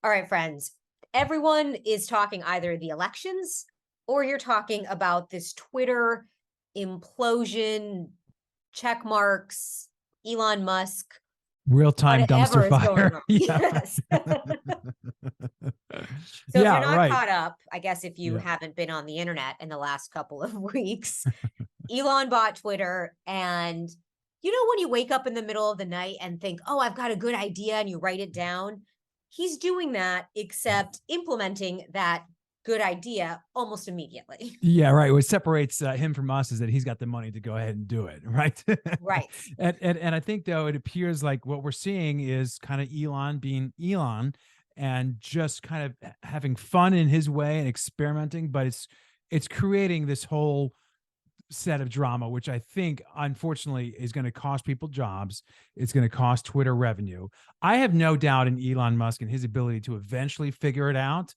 All right, friends. Everyone is talking either the elections or you're talking about this Twitter implosion, check marks, Elon Musk, Real-time dumpster whatever is going fire. on. Yeah. Yes. So if you're Yeah, not right. caught up, I guess if you Yeah. haven't been on the internet in the last couple of weeks, Elon bought Twitter. And when you wake up in the middle of the night and think, oh, I've got a good idea, and you write it down? He's doing that, except implementing that good idea almost immediately. Yeah, right. What separates him from us is that he's got the money to go ahead and do it, right? Right. And I think though it appears like what we're seeing is kind of Elon being Elon and just kind of having fun in his way and experimenting, but it's creating this whole set of drama, which I think unfortunately is going to cost people jobs. It's going to cost Twitter revenue. I have no doubt in Elon Musk and his ability to eventually figure it out.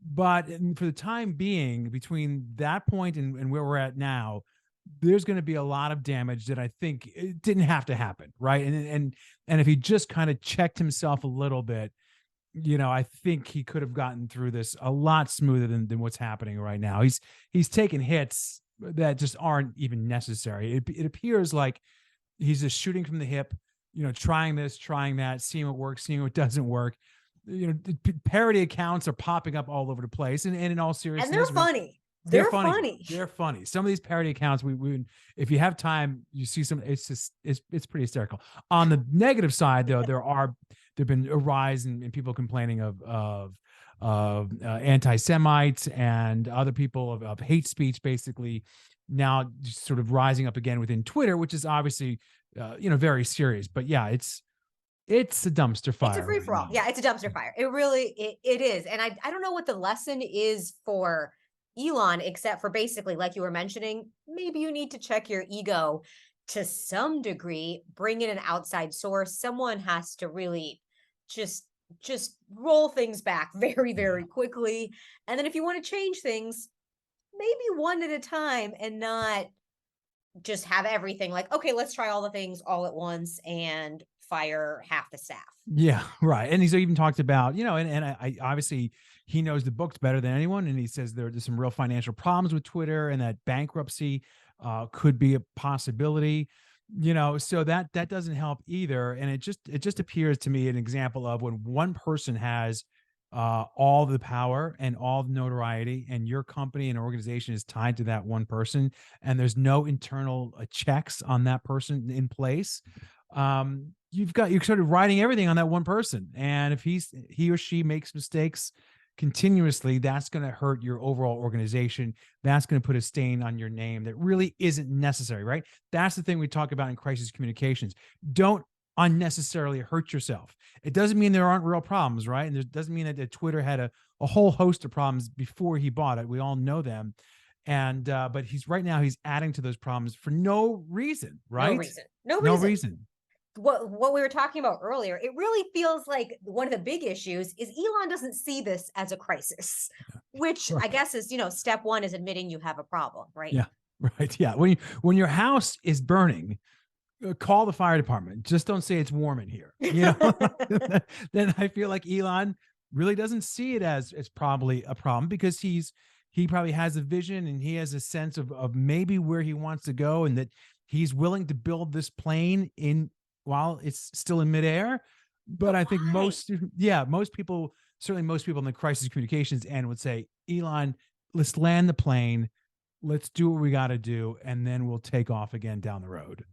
But for the time being, between that point and where we're at now, there's going to be a lot of damage that I think it didn't have to happen, right? And if he just kind of checked himself a little bit, I think he could have gotten through this a lot smoother than what's happening right now. He's taken hits that just aren't even necessary. It appears like he's just shooting from the hip, trying this, trying that, seeing what works, seeing what doesn't work. Parody accounts are popping up all over the place. And in all And they're seriousness, funny. they're They're funny. funny. They're funny. Some of these parody accounts, we if you have time, you see some. It's pretty hysterical. On the negative side, though, there've been a rise in people complaining of anti-Semites and other people of hate speech, basically now just sort of rising up again within Twitter, which is obviously very serious. But yeah, it's a dumpster It's a fire free right for all. now. Yeah, it's a dumpster fire. It really it is. And I don't know what the lesson is for Elon, except for basically, like you were mentioning, maybe you need to check your ego to some degree, bring in an outside source. Someone has to really just just roll things back very, Yeah. very quickly. And then if you want to change things, maybe one at a time and not just have everything like, okay, let's try all the things all at once and fire half the staff. Yeah, right. And he's even talked about, and I obviously he knows the books better than anyone. And he says there's some real financial problems with Twitter and that bankruptcy could be a possibility. So that doesn't help either. And it just appears to me an example of when one person has all the power and all the notoriety, and your company and organization is tied to that one person, and there's no internal checks on that person in place. You're sort of riding everything on that one person, and if he or she makes mistakes continuously, that's going to hurt your overall organization. That's going to put a stain on your name that really isn't necessary, right? That's the thing we talk about in crisis communications. Don't unnecessarily hurt yourself. It doesn't mean there aren't real problems, right? And it doesn't mean that Twitter had a whole host of problems before he bought it. We all know them. And but right now he's adding to those problems for no reason, No right? reason. No No reason. reason. What we were talking about earlier, it really feels like one of the big issues is Elon doesn't see this as a crisis, which I Right. guess is, step one is admitting you have a problem, right? Yeah. Right. Yeah. When your house is burning, call the fire department. Just don't say it's warm in here. Then I feel like Elon really doesn't see it as probably a problem, because he probably has a vision and he has a sense of maybe where he wants to go, and that he's willing to build this plane in while it's still in midair. But But I think why? most people, certainly most people in the crisis communications end would say, Elon, let's land the plane. Let's do what we got to do, and then we'll take off again down the road.